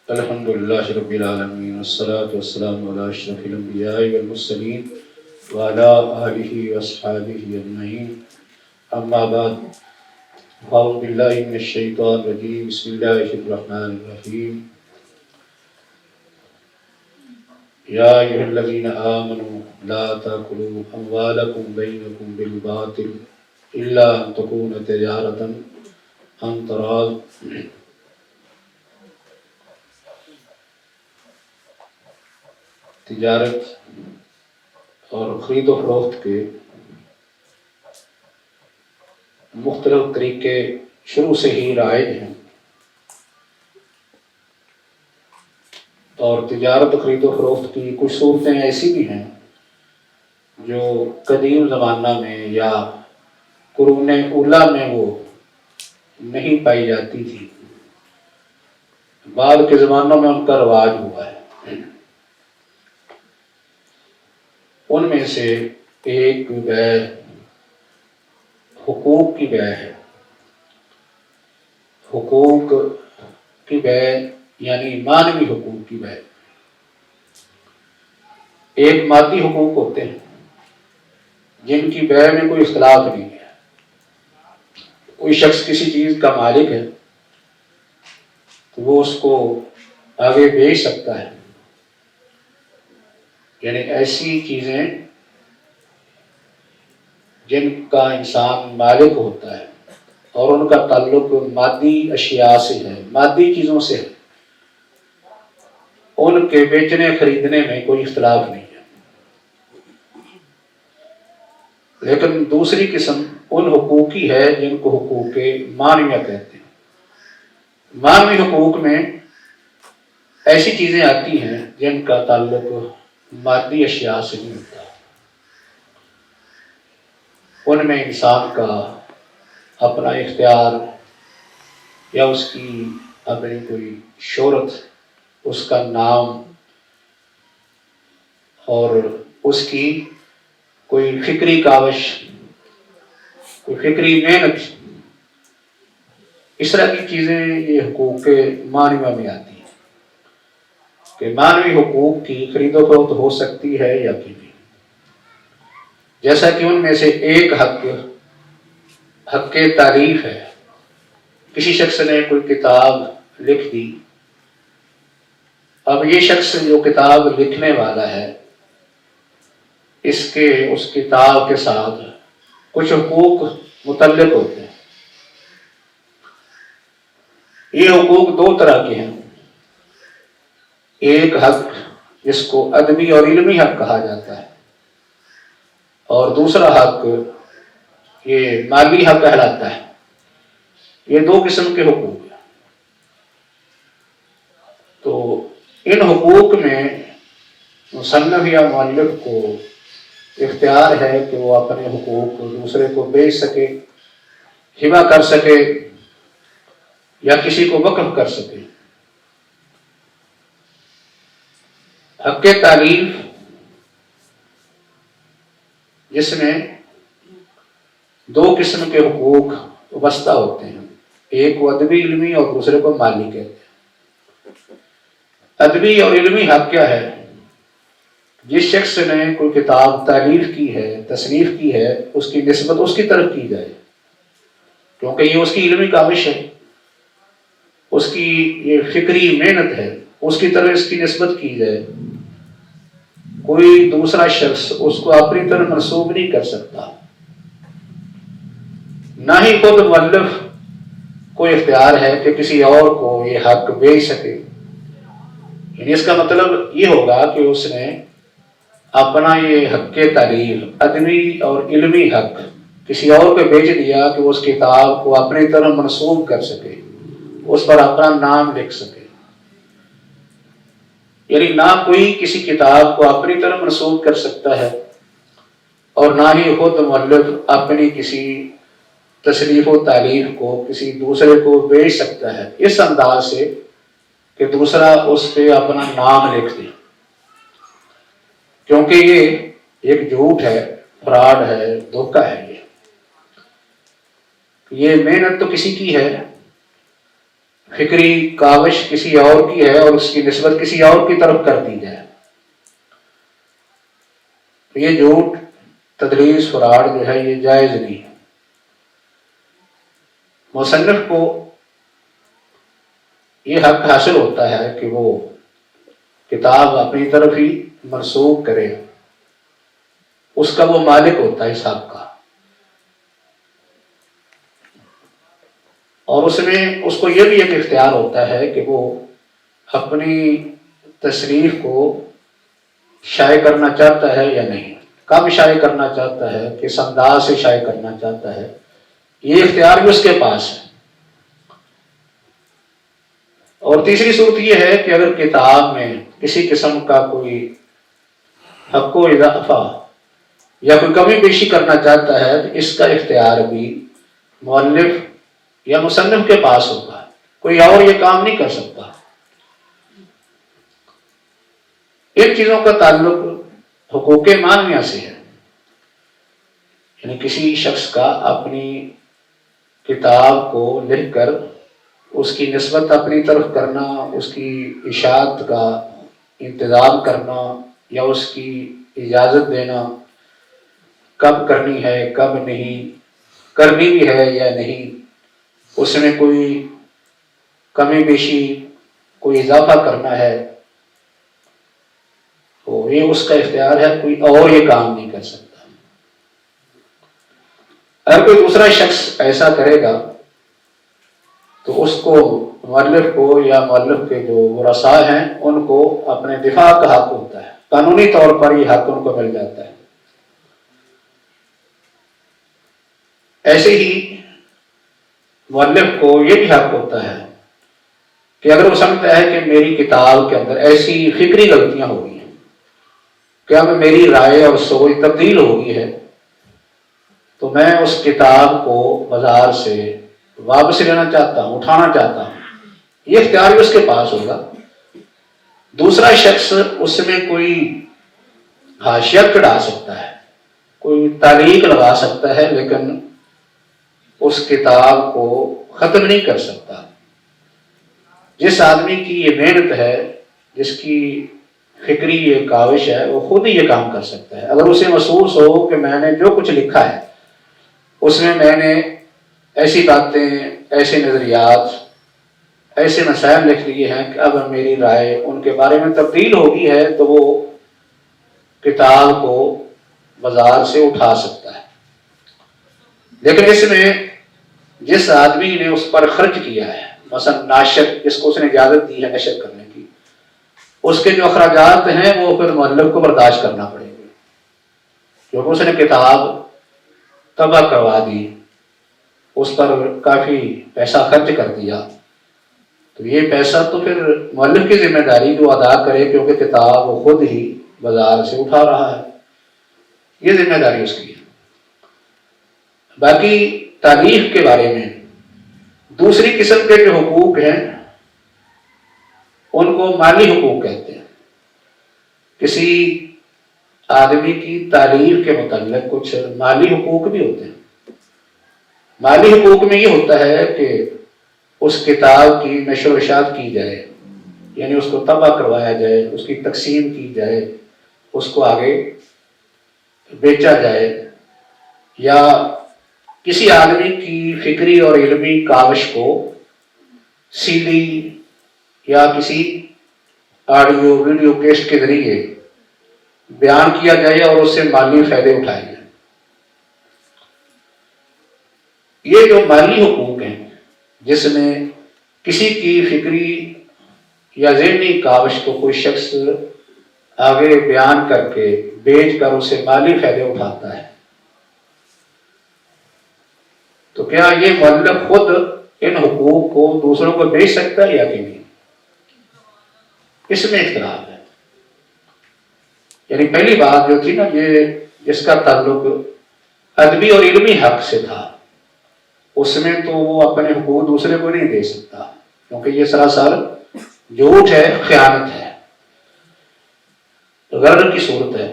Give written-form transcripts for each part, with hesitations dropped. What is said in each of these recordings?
الحمد للہ رب العالمین والصلاة والسلام علی اشرف الانبیاء والمرسلین وعلی آلہ واصحابہ اجمعین اما بعد اعوذ باللہ من الشیطان الرجیم بسم اللہ الرحمن الرحیم یا ایھا الذین آمنوا لا تأکلوا اموالکم بینکم بالباطل الا ان تکون تجارۃ عن تراض۔ تجارت اور خرید و فروخت کے مختلف طریقے شروع سے ہی رائج ہیں، اور تجارت و خرید و فروخت کی کچھ صورتیں ایسی بھی ہیں جو قدیم زمانہ میں یا قرون اولیٰ میں وہ نہیں پائی جاتی تھی، بعد کے زمانوں میں ان کا رواج ہوا ہے۔ ان میں سے ایک بیع حقوق کی بیع ہے۔ حقوق کی بیع یعنی معنوی حقوق کی بیع۔ ایک مادی حقوق ہوتے ہیں جن کی بیع میں کوئی اختلاف نہیں ہے۔ کوئی شخص کسی چیز کا مالک ہے تو وہ اس کو آگے بیچ سکتا ہے، یعنی ایسی چیزیں جن کا انسان مالک ہوتا ہے اور ان کا تعلق مادی اشیاء سے ہے، مادی چیزوں سے ہے، ان کے بیچنے خریدنے میں کوئی اختلاف نہیں ہے۔ لیکن دوسری قسم ان حقوق کی ہے جن کو حقوق معنویہ کہتے ہیں۔ معنوی حقوق میں ایسی چیزیں آتی ہیں جن کا تعلق مادی اشیاء سے نہیں ہوتا۔ ان میں انسان کا اپنا اختیار یا اس کی اپنی کوئی شہرت، اس کا نام اور اس کی کوئی فکری کاوش، کوئی فکری محنت، اس طرح کی چیزیں یہ حقوق معنویہ میں آتی ہیں کہ معنوی حقوق کی خرید و فروخت ہو سکتی ہے یا کہ نہیں۔ جیسا کہ ان میں سے ایک حق تعریف ہے۔ کسی شخص نے کوئی کتاب لکھ دی، اب یہ شخص جو کتاب لکھنے والا ہے اس کتاب کے ساتھ کچھ حقوق متعلق ہوتے ہیں۔ یہ حقوق دو طرح کے ہیں۔ ایک حق جس کو ادبی اور علمی حق کہا جاتا ہے، اور دوسرا حق یہ مالی حق کہلاتا ہے۔ یہ دو قسم کے حقوق ہیں۔ تو ان حقوق میں مصنف یا مؤلف کو اختیار ہے کہ وہ اپنے حقوق دوسرے کو بیچ سکے، ہبہ کر سکے یا کسی کو وقف کر سکے۔ حق تعریف جس میں دو قسم کے حقوق وابستہ ہوتے ہیں، ایک کو ادبی علمی اور دوسرے کو مالی کہتے ہیں۔ ادبی اور علمی حق کیا ہے؟ جس شخص نے کوئی کتاب تالیف کی ہے، تصنیف کی ہے، اس کی نسبت اس کی طرف کی جائے، کیونکہ یہ اس کی علمی کاوش ہے، اس کی یہ فکری محنت ہے، اس کی طرف اس کی نسبت کی جائے۔ کوئی دوسرا شخص اس کو اپنی طرف منسوب نہیں کر سکتا، نہ ہی خود مؤلف کو اختیار ہے کہ کسی اور کو یہ حق بیچ سکے۔ یعنی اس کا مطلب یہ ہوگا کہ اس نے اپنا یہ حق تعریف، ادبی اور علمی حق کسی اور کو بیچ دیا کہ وہ اس کتاب کو اپنی طرف منسوب کر سکے، اس پر اپنا نام لکھ سکے۔ یعنی نہ کوئی کسی کتاب کو اپنی طرف منسوب کر سکتا ہے اور نہ ہی خود مؤلف اپنی کسی تصنیف و تالیف کو کسی دوسرے کو بیچ سکتا ہے اس انداز سے کہ دوسرا اس پہ اپنا نام لکھ دے، کیونکہ یہ ایک جھوٹ ہے، فراڈ ہے، دھوکہ ہے۔ یہ محنت تو کسی کی ہے، فکری کاوش کسی اور کی ہے اور اس کی نسبت کسی اور کی طرف کر دی جائے. تو یہ جھوٹ، تدلیس، فراڈ جو ہے یہ جائز نہیں ہے. مصنف کو یہ حق حاصل ہوتا ہے کہ وہ کتاب اپنی طرف ہی منسوخ کرے، اس کا وہ مالک ہوتا ہے اس حق کا، اور اس میں اس کو یہ بھی ایک اختیار ہوتا ہے کہ وہ اپنی تصریف کو شائع کرنا چاہتا ہے یا نہیں، کب شائع کرنا چاہتا ہے، کس انداز سے شائع کرنا چاہتا ہے، یہ اختیار بھی اس کے پاس ہے. اور تیسری صورت یہ ہے کہ اگر کتاب میں کسی قسم کا کوئی حق و اضافہ یا کوئی کمی بیشی کرنا چاہتا ہے تو اس کا اختیار بھی مؤلف یا مصنف کے پاس ہوگا، کوئی اور یہ کام نہیں کر سکتا. ان چیزوں کا تعلق حقوق معنویہ سے ہے، یعنی کسی شخص کا اپنی کتاب کو لکھ کر اس کی نسبت اپنی طرف کرنا، اس کی اشاعت کا انتظام کرنا یا اس کی اجازت دینا، کب کرنی ہے کب نہیں، کرنی بھی ہے یا نہیں، اس میں کوئی کمی بیشی کوئی اضافہ کرنا ہے، تو یہ اس کا اختیار ہے، کوئی اور یہ کام نہیں کر سکتا. اگر کوئی دوسرا شخص ایسا کرے گا تو اس کو مؤلف کو یا مؤلف کے جو ورثاء ہیں ان کو اپنے دفاع کا حق ہوتا ہے، قانونی طور پر یہ حق ان کو مل جاتا ہے. ایسے ہی مؤلف کو یہ بھی حق ہوتا ہے کہ اگر وہ سمجھتا ہے کہ میری کتاب کے اندر ایسی فکری غلطیاں ہو گئی ہیں کہ اب میری رائے اور سوچ تبدیل ہو گئی ہے، تو میں اس کتاب کو بازار سے واپس لینا چاہتا ہوں، اٹھانا چاہتا ہوں. یہ اختیار بھی اس کے پاس ہوگا. دوسرا شخص اس میں کوئی حاشیہ چڑھا سکتا ہے، کوئی تعلیق لگا سکتا ہے، لیکن اس کتاب کو ختم نہیں کر سکتا. جس آدمی کی یہ محنت ہے، جس کی فکری یہ کاوش ہے، وہ خود ہی یہ کام کر سکتا ہے. اگر اسے محسوس ہو کہ میں نے جو کچھ لکھا ہے اس میں نے ایسی باتیں، ایسے نظریات، ایسے مسائل لکھ لیے ہیں کہ اب میری رائے ان کے بارے میں تبدیل ہوگی ہے، تو وہ کتاب کو بازار سے اٹھا سکتا ہے. لیکن اس میں جس آدمی نے اس پر خرچ کیا ہے، مثلا ناشر جس کو اس نے اجازت دی ہے نشر کرنے کی، اس کے جو اخراجات ہیں وہ پھر مؤلف کو برداشت کرنا پڑے گے، کیونکہ اس نے کتاب طبع کروا دی، اس پر کافی پیسہ خرچ کر دیا، تو یہ پیسہ تو پھر مؤلف کی ذمہ داری جو ادا کرے، کیونکہ کتاب وہ خود ہی بازار سے اٹھا رہا ہے، یہ ذمہ داری اس کی ہے. باقی تالیف کے بارے میں دوسری قسم کے جو حقوق ہیں ان کو مالی حقوق کہتے ہیں. کسی آدمی کی تعریف کے متعلق کچھ مالی حقوق بھی ہوتے ہیں. مالی حقوق میں یہ ہوتا ہے کہ اس کتاب کی نشر و اشاعت کی جائے، یعنی اس کو طبع کروایا جائے، اس کی تقسیم کی جائے، اس کو آگے بیچا جائے، یا کسی آدمی کی فکری اور علمی کاوش کو سی ڈی یا کسی آڈیو ویڈیو کیسٹ کے ذریعے بیان کیا جائے اور اس سے مالی فائدے اٹھائے جائیں. یہ جو مالی حقوق ہیں جس میں کسی کی فکری یا ذہنی کاوش کو کوئی شخص آگے بیان کر کے بیچ کر اسے مالی فائدے اٹھاتا ہے، تو کیا یہ مؤلف خود ان حقوق کو دوسروں کو بیچ سکتا ہے یا کہ نہیں؟ اس میں اختلاف ہے. یعنی پہلی بات جو تھی نا، یہ جس کا تعلق ادبی اور علمی حق سے تھا، اس میں تو وہ اپنے حقوق دوسرے کو نہیں دے سکتا، کیونکہ یہ سراسر جھوٹ ہے، خیانت ہے، غرر کی صورت ہے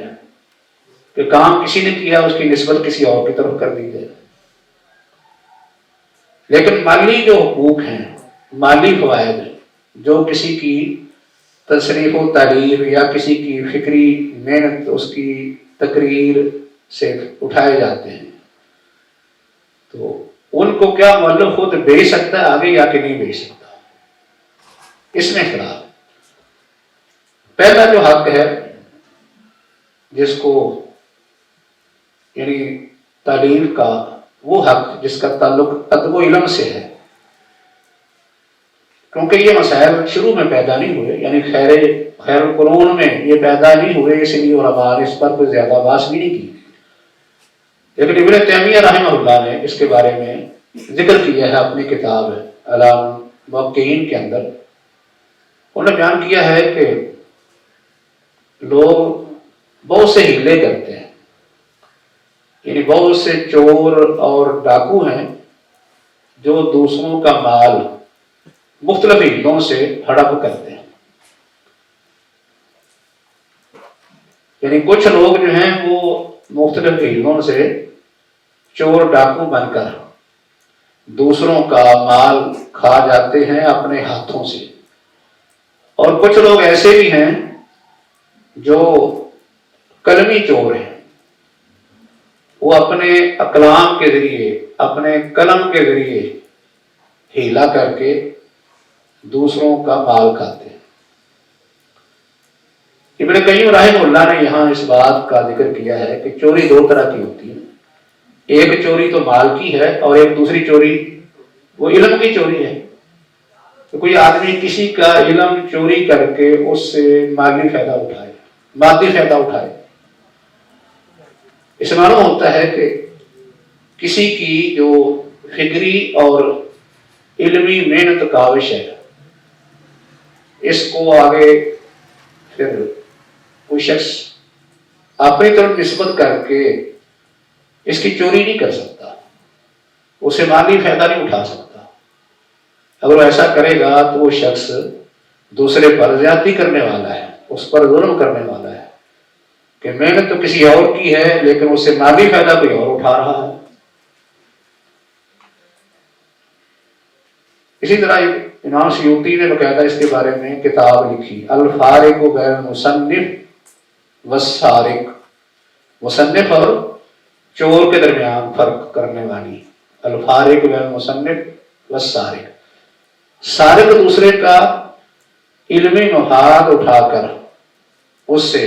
کہ کام کسی نے کیا اس کی نسبت کسی اور کی طرف کر دی جائے. لیکن مالی جو حقوق ہیں مالی فوائد جو کسی کی تصریف و تعریف یا کسی کی فکری محنت اس کی تقریر سے اٹھائے جاتے ہیں، تو ان کو کیا مؤلف خود بھیج سکتا ہے آگے یا کہ نہیں بھیج سکتا؟ اس میں اختلاف۔ پہلا جو حق ہے جس کو یعنی تعلیم کا، وہ حق جس کا تعلق ادب و علم سے ہے، کیونکہ یہ مسائل شروع میں پیدا نہیں ہوئے، یعنی خیر القرون میں یہ پیدا نہیں ہوئے، اس لیے علماء نے اس پر کوئی زیادہ بحث بھی نہیں کی۔ لیکن ابن تیمیہ رحمہ اللہ نے اس کے بارے میں ذکر کیا ہے اپنی کتاب اعلام الموقعین کے اندر۔ انہوں نے بیان کیا ہے کہ لوگ بہت سے ہیلے کرتے ہیں، یعنی بہت سے چور اور ڈاکو ہیں جو دوسروں کا مال مختلف ہیلوں سے ہڑپ کرتے ہیں۔ یعنی کچھ لوگ جو ہیں وہ مختلف ہیلوں سے چور ڈاکو بن کر دوسروں کا مال کھا جاتے ہیں اپنے ہاتھوں سے، اور کچھ لوگ ایسے بھی ہیں جو قلمی چور ہیں، وہ اپنے اقلام کے ذریعے، اپنے قلم کے ذریعے ہیلا کر کے دوسروں کا مال کھاتے ہیں۔ ابن قیم رحمہ اللہ نے یہاں اس بات کا ذکر کیا ہے کہ چوری دو طرح کی ہوتی ہے، ایک چوری تو مال کی ہے اور ایک دوسری چوری وہ علم کی چوری ہے۔ تو کوئی آدمی کسی کا علم چوری کر کے اس سے مالی فائدہ اٹھائے، مادی فائدہ اٹھائے، اس معلوم ہوتا ہے کہ کسی کی جو فکری اور علمی محنت کاوش ہے، اس کو آگے پھر کوئی شخص اپنی طرف نسبت کر کے اس کی چوری نہیں کر سکتا، اسے مالی فائدہ نہیں اٹھا سکتا۔ اگر وہ ایسا کرے گا تو وہ شخص دوسرے پر زیادتی کرنے والا ہے، اس پر ظلم کرنے والا ہے کہ محنت تو کسی اور کی ہے لیکن اس سے مالی فائدہ کوئی اور اٹھا رہا ہے۔ اسی طرح امام سیوطی نے باقاعدہ اس کے بارے میں کتاب لکھی، الفارق بین المصنف والسارق، مصنف اور چور کے درمیان فرق کرنے والی، الفارق بین المصنف والسارق۔ سارق دوسرے کا علمی مفاد اٹھا کر اس سے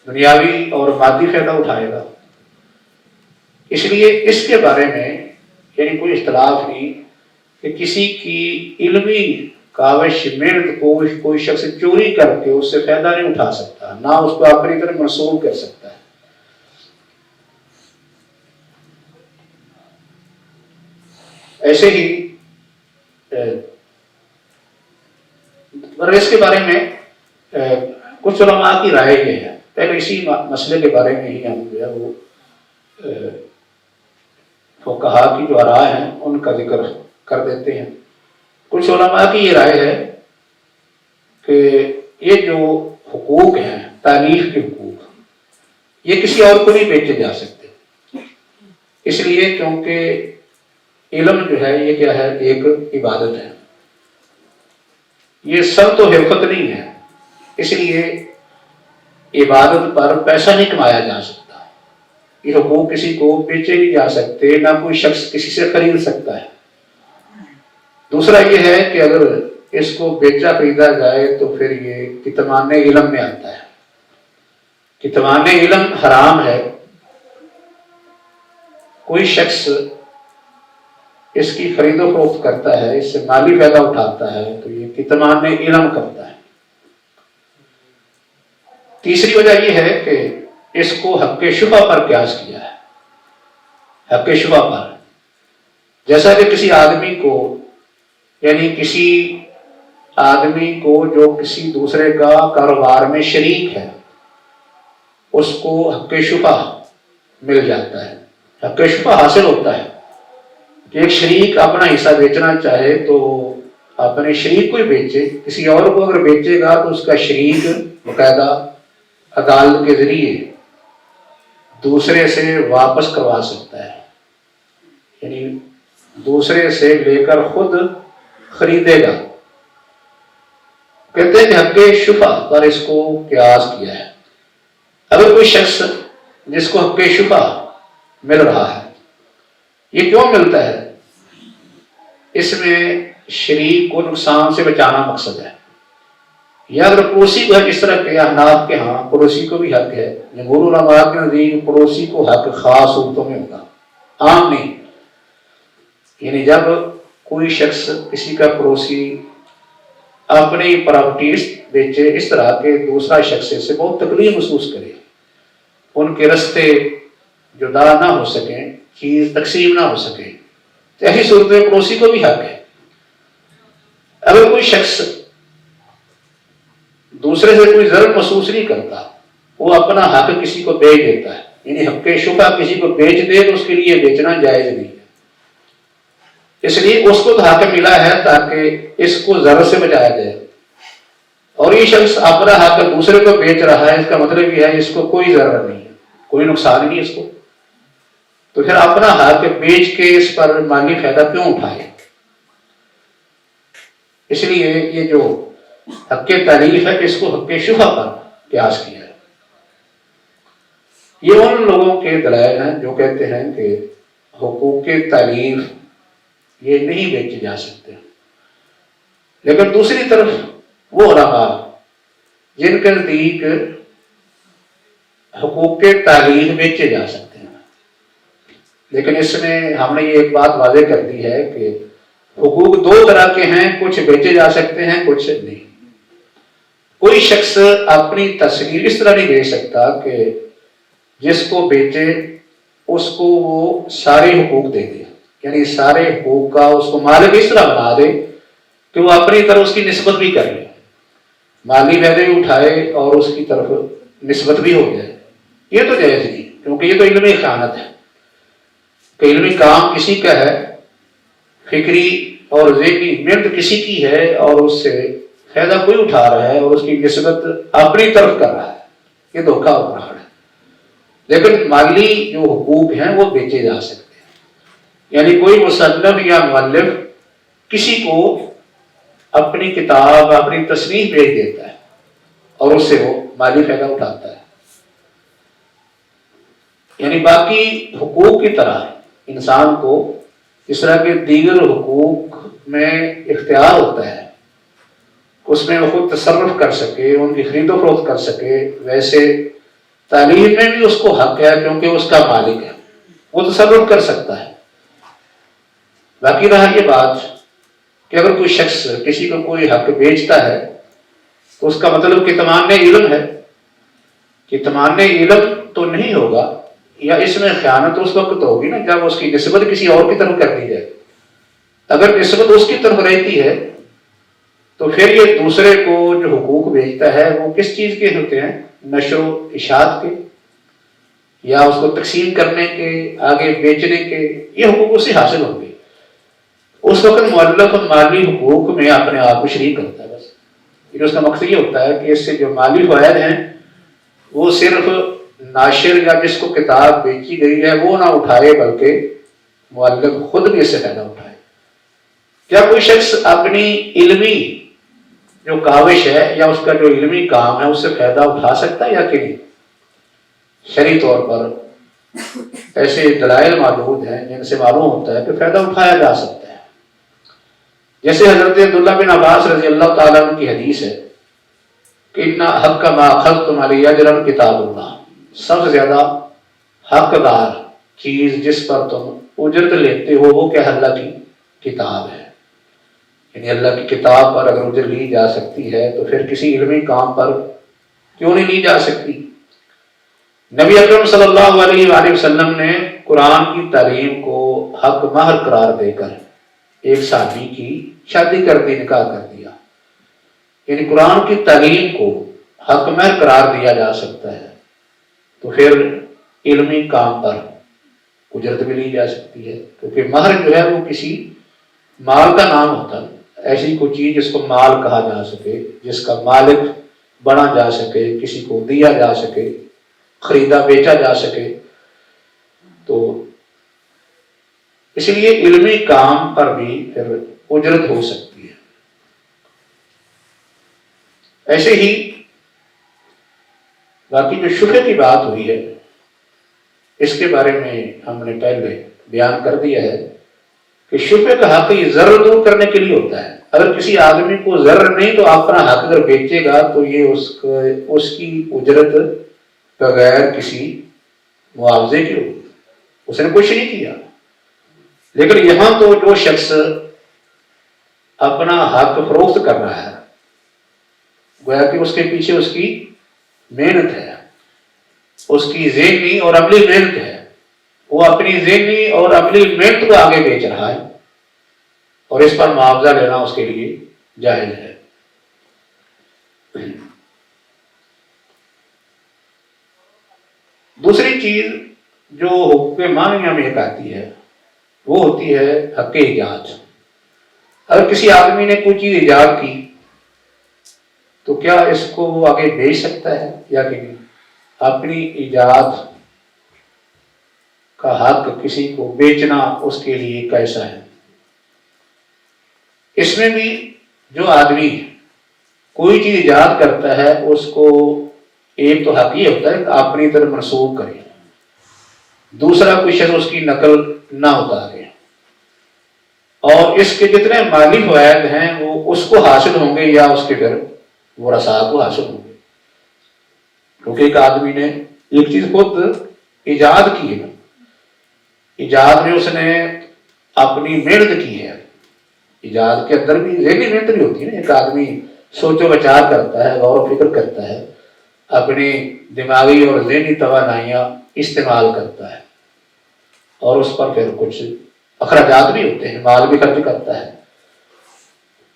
دنیاوی اور مادی فائدہ اٹھائے گا، اس لیے اس کے بارے میں یعنی کوئی اختلاف نہیں کہ کسی کی علمی کاوش محنت کو کوئی شخص چوری کر کے اس سے فائدہ نہیں اٹھا سکتا، نہ اس کو اپنی طرف منسوب کر سکتا ہے۔ ایسے ہی اس کے بارے میں کچھ علماء کی رائے یہ ہے، پہلے اسی مسئلے کے بارے میں ہی ہم جو ہے وہ فقہا کی جو رائے ہیں ان کا ذکر کر دیتے ہیں۔ کچھ علماء کی یہ رائے ہے کہ یہ جو حقوق ہیں، تالیف کے حقوق، یہ کسی اور کو نہیں بیچے جا سکتے، اس لیے کیونکہ علم جو ہے یہ کیا ہے، ایک عبادت ہے، یہ سب تو حرفت نہیں ہے، اس لیے عبادت پر پیسہ نہیں کمایا جا سکتا، یہ حقوق کسی کو بیچے نہیں جا سکتے، نہ کوئی شخص کسی سے خرید سکتا ہے۔ دوسرا یہ ہے کہ اگر اس کو بیچا خریدا جائے تو پھر یہ کتمان علم میں آتا ہے، کتمان علم حرام ہے، کوئی شخص اس کی خرید و فروخت کرتا ہے، اس سے مالی فائدہ اٹھاتا ہے تو یہ کتمان علم کرتا ہے۔ تیسری وجہ یہ ہے کہ اس کو حق شبہ پر قیاس کیا ہے، حق شبہ پر، جیسا کہ کسی آدمی کو یعنی کسی آدمی کو جو کسی دوسرے کا کاروبار میں شریک ہے اس کو حق شبہ مل جاتا ہے، حق شبہ حاصل ہوتا ہے کہ ایک شریک اپنا حصہ بیچنا چاہے تو اپنے شریک کو ہی بیچے، کسی اور کو اگر بیچے گا تو اس کا شریک باقاعدہ عدالت کے ذریعے دوسرے سے واپس کروا سکتا ہے، یعنی دوسرے سے لے کر خود خریدے گا. کہتے ہیں کہ حق شفا پر اس کو قیاس کیا ہے. اگر کوئی شخص جس کو حق شفا مل رہا ہے، یہ کیوں ملتا ہے؟ اس میں شریک کو نقصان سے بچانا مقصد ہے. یا اگر پڑوسی کو حق، اس طرح کے احناف کے ہاں پڑوسی کو بھی حق ہے. جمہور علماء کے نزدیک پڑوسی کو حق خاص صورتوں میں ہوگا، عام نہیں. یعنی جب کوئی شخص کسی کا پڑوسی اپنی پراپرٹیز بیچے اس طرح کہ دوسرا شخص سے بہت تکلیف محسوس کرے، ان کے رستے جدا نہ ہو سکیں، چیز تقسیم نہ ہو سکے، تو ایسی صورت میں پڑوسی کو بھی حق ہے. اگر کوئی شخص دوسرے سے کوئی ضرر محسوس نہیں کرتا، وہ اپنا حق کسی کو بیچ دیتا ہے، یعنی حق شفا کسی کو بیچ دے تو اس کے لیے بیچنا جائز نہیں ہے. اس لیے اس کو تو حق ملا ہے تاکہ اس کو ضرر سے بچایا جائے، اور یہ شخص اپنا حق دوسرے کو بیچ رہا ہے، اس کا مطلب یہ ہے اس کو کوئی ضرر نہیں ہے، کوئی نقصان نہیں اس کو. تو پھر اپنا حق بیچ کے اس پر مالی فائدہ کیوں اٹھائے؟ اس لیے یہ جو حق تعلیف ہے اس کو حق شفا پر قیاس کیا ہے. یہ ان لوگوں کے دلائل ہیں جو کہتے ہیں کہ حقوق تعلیف یہ نہیں بیچے جا سکتے. لیکن دوسری طرف وہ علماء جن کے نزدیک حقوق تعلیف بیچے جا سکتے ہیں، لیکن اس میں ہم نے یہ ایک بات واضح کر دی ہے کہ حقوق دو طرح کے ہیں، کچھ بیچے جا سکتے ہیں، کچھ نہیں. کوئی شخص اپنی تصویر اس طرح نہیں بیچ سکتا کہ جس کو بیچے اس کو وہ سارے حقوق دے دے، یعنی سارے حقوق کا اس کو مالک اس طرح بنا دے کہ وہ اپنی طرف اس کی نسبت بھی کر لے، مالی فائدے بھی اٹھائے اور اس کی طرف نسبت بھی ہو جائے. یہ تو جائز نہیں، کیونکہ یہ تو علمی خیانت ہے کہ علمی کام کسی کا ہے، فکری اور ذہنی محنت کسی کی ہے، اور اس سے فائدہ کوئی اٹھا رہا ہے اور اس کی نسبت اپنی طرف کر رہا ہے. یہ دھوکہ ہو رہا ہے. لیکن مالی جو حقوق ہیں وہ بیچے جا سکتے ہیں. یعنی کوئی مصنف یا مؤلف کسی کو اپنی کتاب، اپنی تصنیف بیچ دیتا ہے اور اس سے وہ مالی فائدہ اٹھاتا ہے. یعنی باقی حقوق کی طرح انسان کو اس طرح کے دیگر حقوق میں اختیار ہوتا ہے، اس میں وہ خود تصرف کر سکے، ان کی خرید و فروخت کر سکے، ویسے تعلیم میں بھی اس کو حق ہے کیونکہ اس کا مالک ہے، وہ تصرف کر سکتا ہے. باقی رہا یہ بات کہ اگر کوئی شخص کسی کو کوئی حق بیچتا ہے تو اس کا مطلب کتمان علم ہے. کتمان علم تو نہیں ہوگا، یا اس میں خیانت اس وقت ہوگی نا جب اس کی نسبت کسی اور کی طرف کر دی جائے. اگر نسبت اس کی طرف رہتی ہے تو پھر یہ دوسرے کو جو حقوق بیچتا ہے وہ کس چیز کے ہوتے ہیں؟ نشر و اشاعت کے، یا اس کو تقسیم کرنے کے، آگے بیچنے کے. یہ حقوق اس سے حاصل ہوں گے. اس وقت مؤلف مالی حقوق میں اپنے آپ کو شریک کرتا ہے. بس لیکن اس کا مقصد یہ ہوتا ہے کہ اس سے جو مالی فوائد ہیں وہ صرف ناشر یا جس کو کتاب بیچی گئی ہے وہ نہ اٹھائے، بلکہ مؤلف خود بھی اس سے فائدہ اٹھائے. کیا کوئی شخص اپنی علمی جو کاوش ہے یا اس کا جو علمی کام ہے اس سے فائدہ اٹھا سکتا ہے یا کہ نہیں؟ شرعی طور پر ایسے دلائل موجود ہیں جن سے معلوم ہوتا ہے کہ فائدہ اٹھایا جا سکتا ہے. جیسے حضرت عبداللہ بن عباس رضی اللہ تعالیٰ عنہ کی حدیث ہے کہ ان حق ما اخذتم علی اجرا کتاب اللہ، سب سے زیادہ حقدار چیز جس پر تم اجرت لیتے ہو وہ کیا؟ اللہ کی کتاب ہے. یعنی اللہ کی کتاب پر اگر اجرت لی جا سکتی ہے تو پھر کسی علمی کام پر کیوں نہیں لی جا سکتی؟ نبی اکرم صلی اللہ علیہ وآلہ وسلم نے قرآن کی تعلیم کو حق مہر قرار دے کر ایک صحابی کی شادی کر دی، نکاح کر دیا. یعنی قرآن کی تعلیم کو حق مہر قرار دیا جا سکتا ہے تو پھر علمی کام پر اجرت بھی لی جا سکتی ہے، کیونکہ مہر جو ہے وہ کسی مال کا نام ہوتا ہے. ایسی کوئی چیز جس کو مال کہا جا سکے، جس کا مالک بنا جا سکے، کسی کو دیا جا سکے، خریدا بیچا جا سکے. تو اس لیے علمی کام پر بھی پھر اجرت ہو سکتی ہے. ایسے ہی باقی جو شبہ کی بات ہوئی ہے اس کے بارے میں ہم نے پہلے بیان کر دیا ہے کہ شبہ کا حق یہ ضرر دور کرنے کے لیے ہوتا ہے. اگر کسی آدمی کو ضرر نہیں تو اپنا حق اگر بیچے گا تو یہ اس کی اجرت بغیر کسی معاوضے کی ہوگی، اس نے کچھ نہیں کیا. لیکن یہاں تو جو شخص اپنا حق فروخت کر رہا ہے گویا کہ اس کے پیچھے اس کی محنت ہے، اس کی ذہنی اور عملی محنت ہے. وہ اپنی ذہنی اور عملی محنت کو آگے بیچ رہا ہے اور اس پر معاوضہ لینا اس کے لیے جائز ہے. دوسری چیز جو حقوق مانیہ میں ایک آتی ہے وہ ہوتی ہے حق ایجاد. اگر کسی آدمی نے کوئی چیز ایجاد کی تو کیا اس کو وہ آگے بیچ سکتا ہے یا کہ نہیں؟ اپنی ایجاد کا حق کسی کو بیچنا اس کے لیے کیسا ہے؟ اس میں بھی جو آدمی کوئی چیز ایجاد کرتا ہے اس کو ایک تو حق یہ ہوتا ہے کہ اپنی طرف منسوخ کرے، دوسرا کوئی شخص اس کی نقل نہ اتارے، اور اس کے جتنے مالی فوائد ہیں وہ اس کو حاصل ہوں گے یا اس کے پھر ورثاء کو حاصل ہوں گے. کیونکہ ایک آدمی نے ایک چیز خود ایجاد کی ہے، ایجاد میں اس نے اپنی محنت کی ہے. ایجاد کے اندر بھی ذہنی محنت بھی ہوتی ہے نا. ایک آدمی سوچ و بچار کرتا ہے، غور و فکر کرتا ہے، اپنی دماغی اور ذہنی توانائیاں استعمال کرتا ہے اور اس پر پھر کچھ اخراجات بھی ہوتے ہیں، مال بھی خرچ کرتا ہے.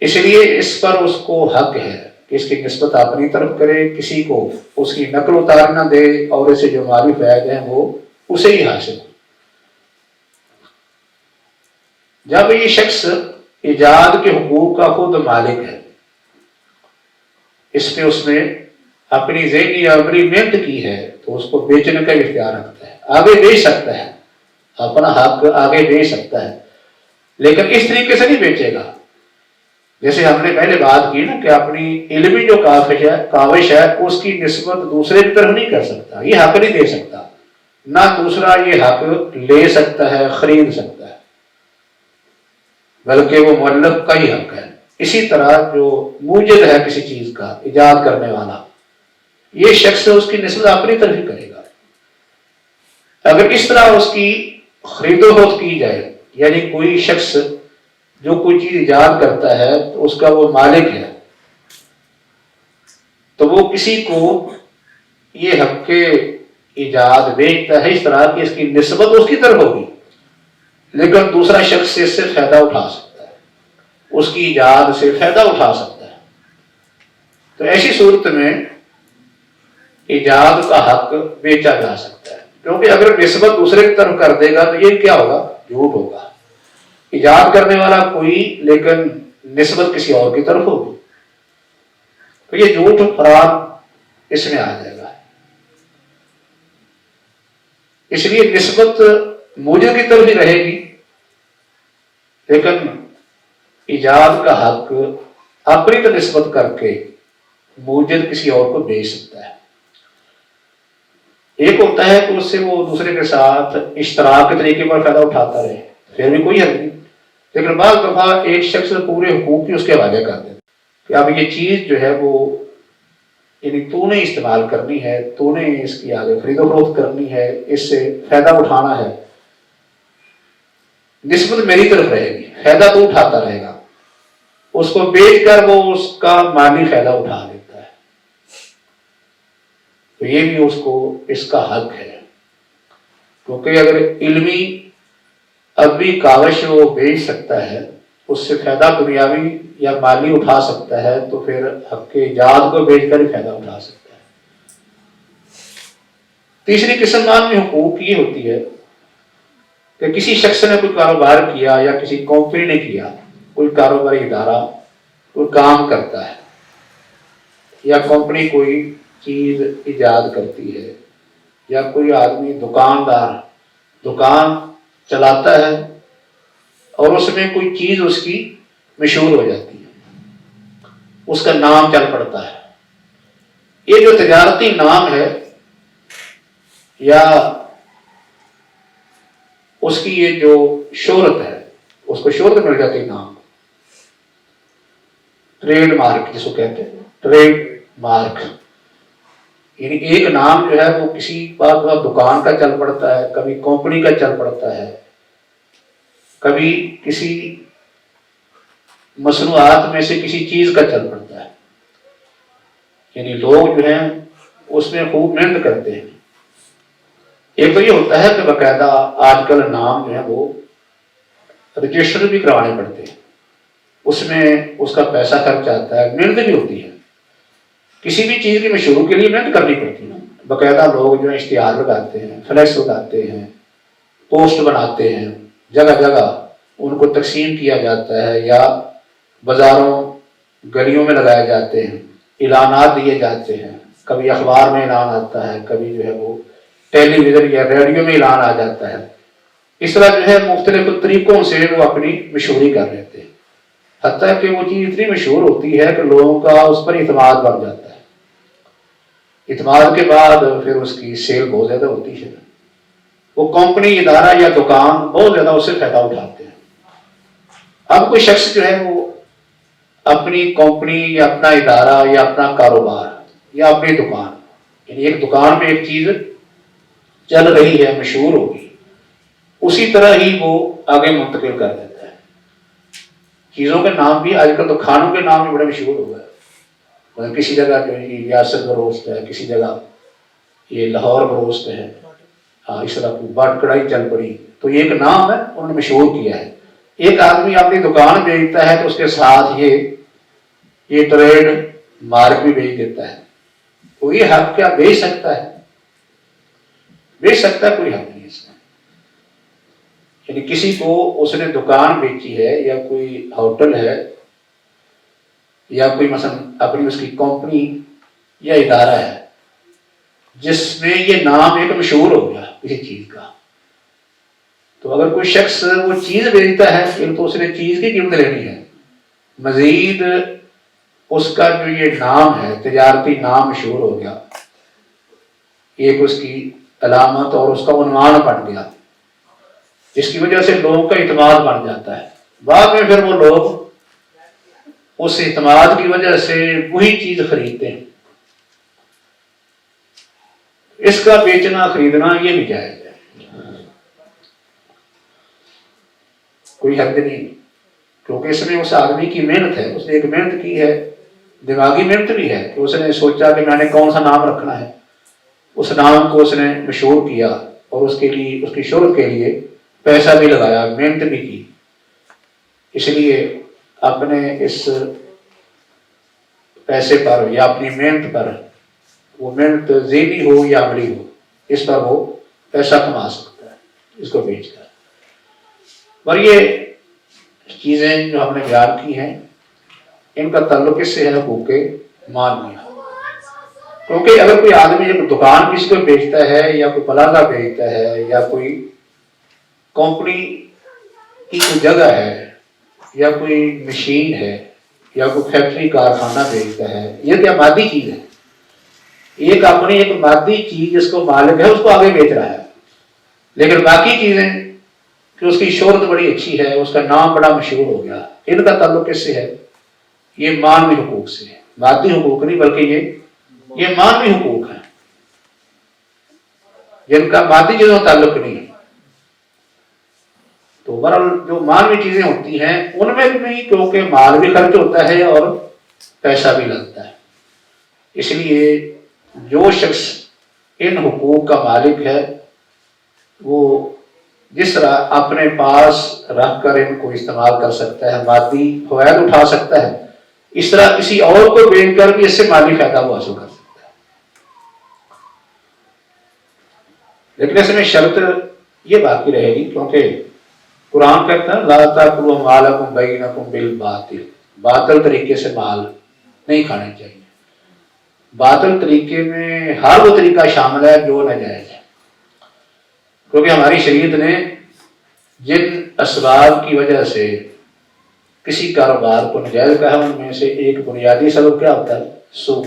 اس لیے اس پر اس کو حق ہے کہ اس کی نسبت اپنی طرف کرے، کسی کو اس کی نقل اتار نہ دے اور اسے جو مالی فائدے ہیں وہ اسے ہی حاصل ہو. جب یہ شخص ایجاد کے حقوق کا خود مالک ہے، اس میں اس نے اپنی ذہنی اور عملی محنت کی ہے تو اس کو بیچنے کا اختیار رکھتا ہے، آگے بیچ سکتا ہے، اپنا حق آگے بیچ سکتا ہے. لیکن اس طریقے سے نہیں بیچے گا جیسے ہم نے پہلے بات کی نا کہ اپنی علمی جو کاوش ہے اس کی نسبت دوسرے کی طرف نہیں کر سکتا، یہ حق نہیں دے سکتا، نہ دوسرا یہ حق لے سکتا ہے، خرید سکتا ہے، بلکہ وہ مؤلف کا ہی حق ہے. اسی طرح جو موجد ہے کسی چیز کا، ایجاد کرنے والا، یہ شخص اس کی نسبت اپنی طرف ہی کرے گا. اگر اس طرح اس کی خرید و فروخت کی جائے، یعنی کوئی شخص جو کوئی چیز ایجاد کرتا ہے تو اس کا وہ مالک ہے، تو وہ کسی کو یہ حق ایجاد بیچتا ہے اس طرح کہ اس کی نسبت اس کی طرف ہوگی، لیکن دوسرا شخص اس سے فائدہ اٹھا سکتا ہے، اس کی ایجاد سے فائدہ اٹھا سکتا ہے. تو ایسی صورت میں ایجاد کا حق بیچا جا سکتا ہے، کیونکہ اگر نسبت دوسرے کی طرف کر دے گا تو یہ کیا ہوگا؟ جھوٹ ہوگا. ایجاد کرنے والا کوئی لیکن نسبت کسی اور کی طرف ہوگی تو یہ جھوٹ فراد اس میں آ جائے گا. اس لیے نسبت موجد کی طرف ہی رہے گی، لیکن ایجاد کا حق اپنی تو نسبت کر کے موجد کسی اور کو بیچ سکتا ہے. ایک ہوتا ہے کہ اس سے وہ دوسرے کے ساتھ اشتراک کے طریقے پر فائدہ اٹھاتا رہے، پھر بھی کوئی حق نہیں. لیکن بعض دفعہ ایک شخص پورے حقوق کی اس کے حوالے کر دیتا کہ اب یہ چیز جو ہے وہ یعنی تو نے استعمال کرنی ہے، تو نے اس کی آگے خرید و فروخت کرنی ہے، اس سے فائدہ اٹھانا ہے، نسبت میری طرف رہے گی، فائدہ تو اٹھاتا رہے گا. اس کو بیچ کر وہ اس کا مالی فائدہ اٹھا لیتا ہے، تو یہ بھی اس کو اس کا حق ہے. کیونکہ اگر علمی ادبی کاوش وہ بیچ سکتا ہے، اس سے فائدہ دنیاوی یا مالی اٹھا سکتا ہے، تو پھر حق ایجاد کو بیچ کر ہی فائدہ اٹھا سکتا ہے. تیسری قسم معنوی حقوق یہ ہوتی ہے کہ کسی شخص نے کوئی کاروبار کیا یا کسی کمپنی نے کیا، کوئی کاروباری ادارہ کوئی کام کرتا ہے یا کمپنی کوئی چیز ایجاد کرتی ہے یا کوئی آدمی دکاندار دکان چلاتا ہے اور اس میں کوئی چیز اس کی مشہور ہو جاتی ہے، اس کا نام چل پڑتا ہے، یہ جو تجارتی نام ہے یا اس کی یہ جو شہرت ہے، اس کو شہرت مل جاتی نام، ٹریڈ مارک جس کو کہتے ہیں، ٹریڈ مارک، یعنی ایک نام جو ہے وہ کسی بات دکان کا چل پڑتا ہے، کبھی کمپنی کا چل پڑتا ہے، کبھی کسی مصنوعات میں سے کسی چیز کا چل پڑتا ہے، یعنی لوگ جو ہیں اس میں خوب محنت کرتے ہیں۔ ایک تو یہ ہوتا ہے کہ باقاعدہ آج کل نام جو ہے وہ رجسٹر بھی کروانے پڑتے ہیں، اس میں اس کا پیسہ خرچ آتا ہے، محنت بھی ہوتی ہے، کسی بھی چیز کی مشہور کے لیے محنت کرنی پڑتی ہے، باقاعدہ لوگ جو ہے اشتہار لگاتے ہیں، فلیکس لگاتے ہیں، پوسٹ بناتے ہیں، جگہ جگہ ان کو تقسیم کیا جاتا ہے یا بازاروں گلیوں میں لگائے جاتے ہیں، اعلانات دیے جاتے ہیں، کبھی اخبار میں اعلان آتا ہے، کبھی جو ہے وہ ٹیلی ویژن یا ریڈیو میں اعلان آ جاتا ہے۔ اس طرح جو ہے مختلف طریقوں سے وہ اپنی مشہوری کر لیتے ہیں، حتیٰ کہ وہ چیز اتنی مشہور ہوتی ہے کہ لوگوں کا اس پر اعتماد بڑھ جاتا ہے، اعتماد کے بعد پھر اس کی سیل بہت زیادہ ہوتی ہے، وہ کمپنی، ادارہ یا دکان بہت زیادہ اس سے فائدہ اٹھاتے ہیں۔ اب کوئی شخص جو ہے وہ اپنی کمپنی یا اپنا ادارہ یا اپنا کاروبار یا اپنی دکان، یعنی ایک دکان میں ایک چیز چل رہی ہے، مشہور ہوگی، اسی طرح ہی وہ آگے منتقل کر دیتا ہے۔ چیزوں کے نام بھی آج کل تو کھانوں کے نام بھی بڑے مشہور ہو گئے، کسی جگہ جو ہے ریاست بروست ہے، کسی جگہ یہ لاہور بروست ہے، اس طرح بٹ کڑائی چل پڑی، تو یہ ایک نام ہے انہوں نے مشہور کیا ہے۔ ایک آدمی اپنی دکان بیچتا ہے تو اس کے ساتھ یہ ٹریڈ مارک بھی بیچ دیتا ہے، تو یہ حق کیا بیچ سکتا ہے؟ بیچ سکتا ہے، کوئی حق نہیں اس میں، یعنی کسی کو اس نے دکان بیچی ہے یا کوئی ہوٹل ہے یا کوئی مثلا اپنی اس کی کمپنی یا ادارہ ہے جس میں یہ نام ایک مشہور ہو گیا کسی چیز کا، تو اگر کوئی شخص وہ چیز بیچتا ہے تو اس نے چیز کی قیمت لینی ہے، مزید اس کا جو یہ نام ہے، تجارتی نام مشہور ہو گیا، ایک اس کی علامت اور اس کا عنوان بن گیا، جس کی وجہ سے لوگوں کا اعتماد بن جاتا ہے، بعد میں پھر وہ لوگ اس اعتماد کی وجہ سے وہی چیز خریدتے ہیں۔ اس کا بیچنا خریدنا یہ بھی جائز ہے، کوئی حد نہیں، کیونکہ اس میں اس آدمی کی محنت ہے، اس نے ایک محنت کی ہے، دماغی محنت بھی ہے کہ اس نے سوچا کہ میں نے کون سا نام رکھنا ہے، اس نام کو اس نے مشہور کیا اور اس کے لیے، اس کی شہرت کے لیے پیسہ بھی لگایا، محنت بھی کی، اس لیے اپنے اس پیسے پر یا اپنی محنت پر، وہ محنت ذہنی ہو یا عملی ہو، اس پر وہ پیسہ کما سکتا ہے اس کو بیچ کر۔ اور یہ چیزیں جو ہم نے بیان کی ہیں ان کا تعلق اس سے ہے حقوق معنوی، کیونکہ اگر کوئی آدمی ایک دکان کسی کو بیچتا ہے یا کوئی پلازہ بیچتا ہے یا کوئی کمپنی کی کوئی جگہ ہے یا کوئی مشین ہے یا کوئی فیکٹری کارخانہ بیچتا ہے، یہ کیا مادی چیز ہے، ایک اپنی ایک مادی چیز جس کو مالک ہے اس کو آگے بیچ رہا ہے، لیکن باقی چیزیں کہ اس کی شہرت بڑی اچھی ہے، اس کا نام بڑا مشہور ہو گیا، ان کا تعلق کس سے ہے؟ یہ معنوی حقوق سے ہے، مادی حقوق نہیں بلکہ یہ معنوی حقوق ہیں جن کا مادی چیزوں کا تعلق نہیں ہے۔ تو بہرحال جو معنوی چیزیں ہوتی ہیں ان میں بھی کیونکہ مال بھی خرچ ہوتا ہے اور پیسہ بھی لگتا ہے، اس لیے جو شخص ان حقوق کا مالک ہے وہ جس طرح اپنے پاس رکھ کر ان کو استعمال کر سکتا ہے، مادی فوائد اٹھا سکتا ہے، اس طرح کسی اور کو بیچ کر بھی اس سے مالی فائدہ وہ حاصل کر سکتا ہے، لیکن اس میں شرط یہ باقی رہے گی، کیونکہ قرآن کہتا ہے لا تاکلوا اموالکم بینکم بالباطل، باطل طریقے سے مال نہیں کھانے چاہیے، باطل طریقے میں ہر وہ طریقہ شامل ہے جو ناجائز ہے، کیونکہ ہماری شریعت نے جن اسباب کی وجہ سے کسی کاروبار کو ناجائز کہا ان میں سے ایک بنیادی سبب کیا ہوتا ہے؟ سود،